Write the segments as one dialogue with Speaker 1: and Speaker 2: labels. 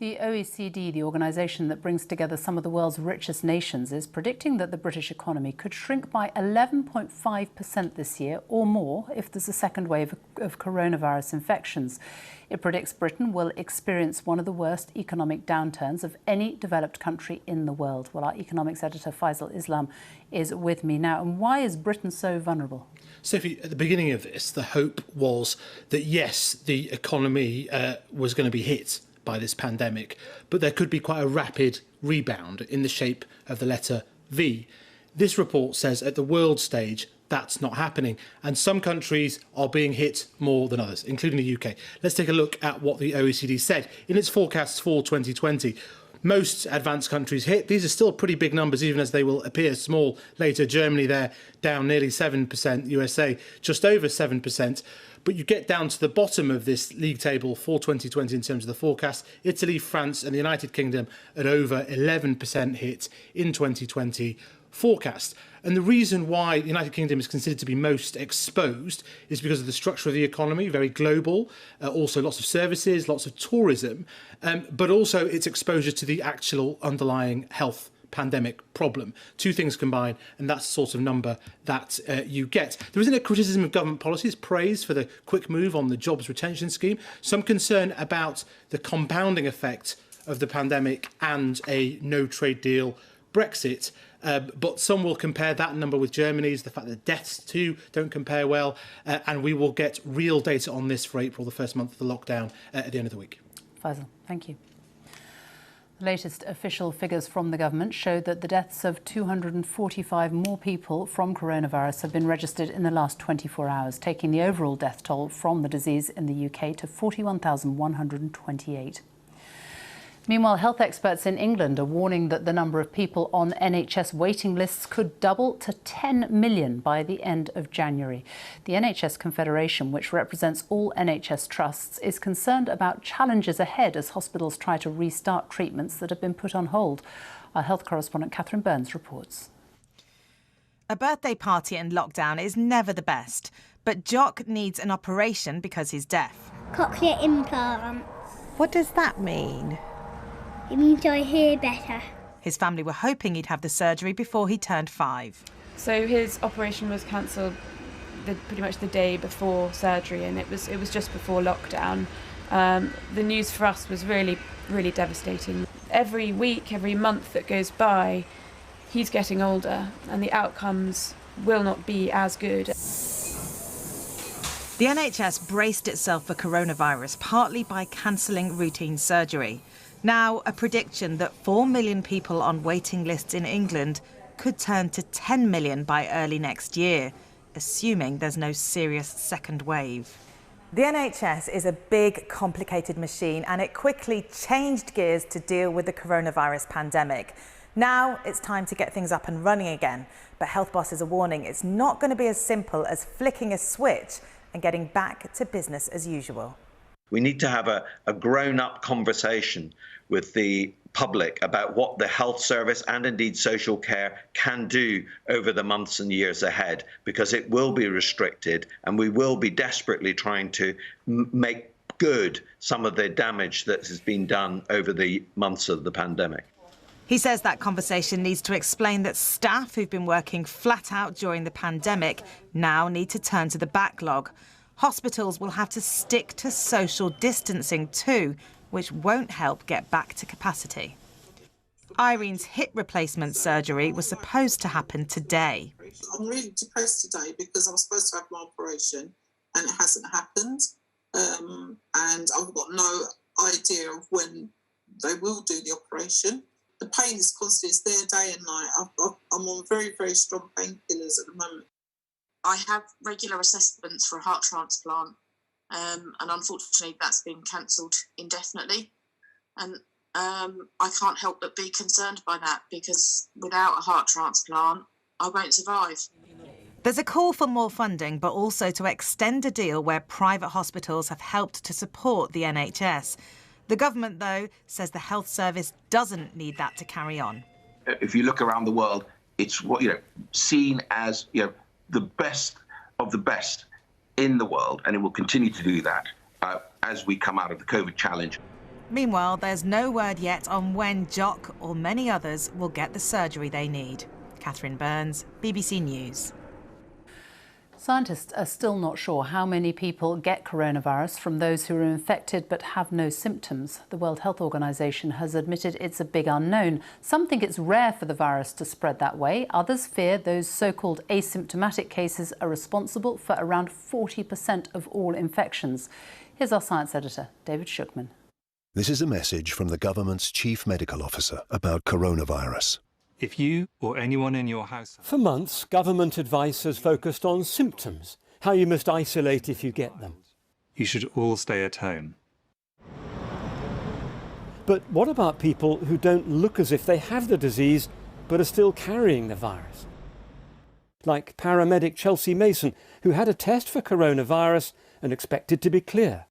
Speaker 1: The OECD, the organisation that brings together some of the world's richest nations, is predicting that the British economy could shrink by 11.5% this year or more if there's a second wave of coronavirus infections. It predicts Britain will experience one of the worst economic downturns of any developed country in the world. Well, our economics editor Faisal Islam is with me now. And why is Britain so vulnerable?
Speaker 2: Sophie, at the beginning of this, the hope was that, yes, the economy was going to be hit by this pandemic, but there could be quite a rapid rebound in the shape of the letter V. This report says at the world stage that's not happening, and some countries are being hit more than others, including the UK. Let's take a look at what the OECD said in its forecasts for 2020. Most advanced countries hit. These are still pretty big numbers, even as they will appear small later. Germany, they're down nearly 7%, USA just over 7%. But you get down to the bottom of this league table for 2020 in terms of the forecast. Italy, France and the United Kingdom at over 11% hit in 2020 forecast. And the reason why the United Kingdom is considered to be most exposed is because of the structure of the economy, very global, also lots of services, lots of tourism, but also its exposure to the actual underlying health pandemic problem. Two things combined, and that's the sort of number that you get. There isn't a criticism of government policies, praise for the quick move on the jobs retention scheme, some concern about the compounding effect of the pandemic and a no trade deal Brexit. But some will compare that number with Germany's, the fact that deaths too don't compare well, and we will get real data on this for April, the first month of the lockdown, at the end of the week.
Speaker 1: Faisal, thank you. The latest official figures from the government show that the deaths of 245 more people from coronavirus have been registered in the last 24 hours, taking the overall death toll from the disease in the UK to 41,128. Meanwhile, health experts in England are warning that the number of people on NHS waiting lists could double to 10 million by the end of January. The NHS Confederation, which represents all NHS trusts, is concerned about challenges ahead as hospitals try to restart treatments that have been put on hold. Our health correspondent Catherine Burns reports.
Speaker 3: A birthday party in lockdown is never the best, but Jock needs an operation because he's deaf.
Speaker 4: Cochlear implant.
Speaker 3: What does that mean?
Speaker 4: It means I hear better.
Speaker 3: His family were hoping he'd have the surgery before he turned 5.
Speaker 5: So his operation was cancelled pretty much the day before surgery, and it was just before lockdown. The news for us was really, really devastating. Every week, every month that goes by, he's getting older, and the outcomes will not be as good.
Speaker 3: The NHS braced itself for coronavirus, partly by cancelling routine surgery. Now, a prediction that 4 million people on waiting lists in England could turn to 10 million by early next year, assuming there's no serious second wave. The NHS is a big, complicated machine, and it quickly changed gears to deal with the coronavirus pandemic. Now it's time to get things up and running again, but health bosses are warning it's not going to be as simple as flicking a switch and getting back to business as usual.
Speaker 6: We need to have a grown-up conversation with the public about what the health service and indeed social care can do over the months and years ahead, because it will be restricted and we will be desperately trying to make good some of the damage that has been done over the months of the pandemic.
Speaker 3: He says that conversation needs to explain that staff who've been working flat out during the pandemic now need to turn to the backlog. Hospitals will have to stick to social distancing too, which won't help get back to capacity. Irene's hip replacement surgery was supposed to happen today.
Speaker 7: I'm really depressed today because I was supposed to have my operation and it hasn't happened. And I've got no idea of when they will do the operation. The pain is constant, it's there day and night. I'm on very, very strong painkillers at the moment.
Speaker 8: I have regular assessments for a heart transplant, and unfortunately that's been cancelled indefinitely. And I can't help but be concerned by that, because without a heart transplant, I won't survive.
Speaker 3: There's a call for more funding, but also to extend a deal where private hospitals have helped to support the NHS. The government, though, says the health service doesn't need that to carry on.
Speaker 9: If you look around the world, it's seen as the best of the best in the world, and it will continue to do that as we come out of the COVID challenge.
Speaker 3: Meanwhile, there's no word yet on when Jock or many others will get the surgery they need. Catherine Burns, BBC News.
Speaker 1: Scientists are still not sure how many people get coronavirus from those who are infected but have no symptoms. The World Health Organization has admitted it's a big unknown. Some think it's rare for the virus to spread that way. Others fear those so-called asymptomatic cases are responsible for around 40% of all infections. Here's our science editor, David Shukman.
Speaker 10: This is a message from the government's chief medical officer about coronavirus.
Speaker 11: If you or anyone in your house...
Speaker 12: For months, government advice has focused on symptoms, how you must isolate if you get them.
Speaker 11: You should all stay at home.
Speaker 12: But what about people who don't look as if they have the disease, but are still carrying the virus? Like paramedic Chelsea Mason, who had a test for coronavirus and expected to be clear.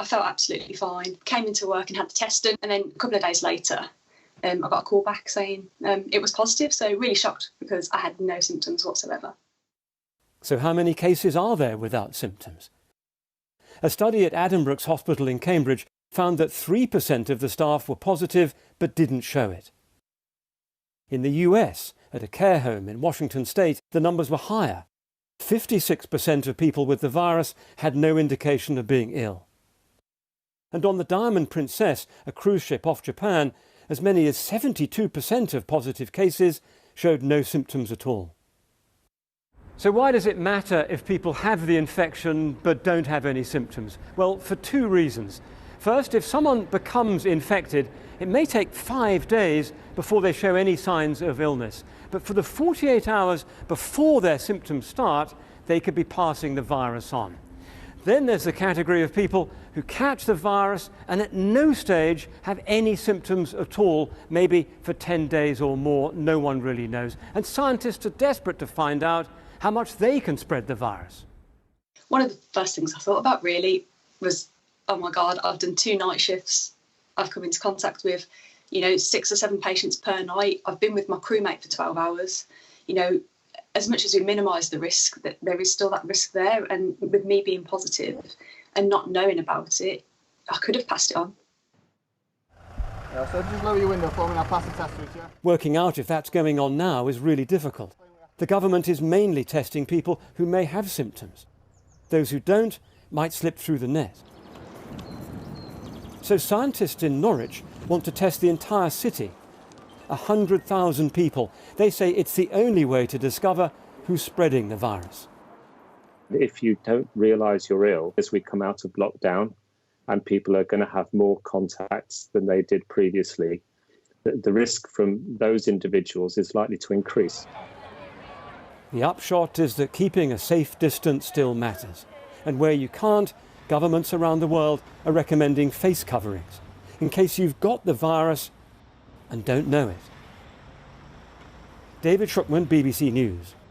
Speaker 13: I felt absolutely fine. Came into work and had the test done, and then a couple of days later, I got a call back saying it was positive, so really shocked because I had no symptoms whatsoever.
Speaker 12: So how many cases are there without symptoms? A study at Addenbrooke's Hospital in Cambridge found that 3% of the staff were positive but didn't show it. In the US, at a care home in Washington state, the numbers were higher. 56% of people with the virus had no indication of being ill. And on the Diamond Princess, a cruise ship off Japan, as many as 72% of positive cases showed no symptoms at all. So why does it matter if people have the infection but don't have any symptoms? Well, for two reasons. First, if someone becomes infected, it may take 5 days before they show any signs of illness. But for the 48 hours before their symptoms start, they could be passing the virus on. Then there's the category of people who catch the virus and at no stage have any symptoms at all, maybe for 10 days or more, no one really knows. And scientists are desperate to find out how much they can spread the virus.
Speaker 13: One of the first things I thought about really was, oh my God, I've done 2 night shifts. I've come into contact with, 6 or 7 patients per night. I've been with my crewmate for 12 hours. As much as we minimise the risk, that there is still that risk there. And with me being positive and not knowing about it, I could have passed it on.
Speaker 14: Yeah, so just lower your window for me and I'll pass the test through to you.
Speaker 12: Working out if that's going on now is really difficult. The government is mainly testing people who may have symptoms. Those who don't might slip through the net. So scientists in Norwich want to test the entire city. 100,000 people. They say it's the only way to discover who's spreading the virus.
Speaker 15: If you don't realise you're ill, as we come out of lockdown and people are going to have more contacts than they did previously, the risk from those individuals is likely to increase.
Speaker 12: The upshot is that keeping a safe distance still matters. And where you can't, governments around the world are recommending face coverings in case you've got the virus and don't know it. David Shukman, BBC News.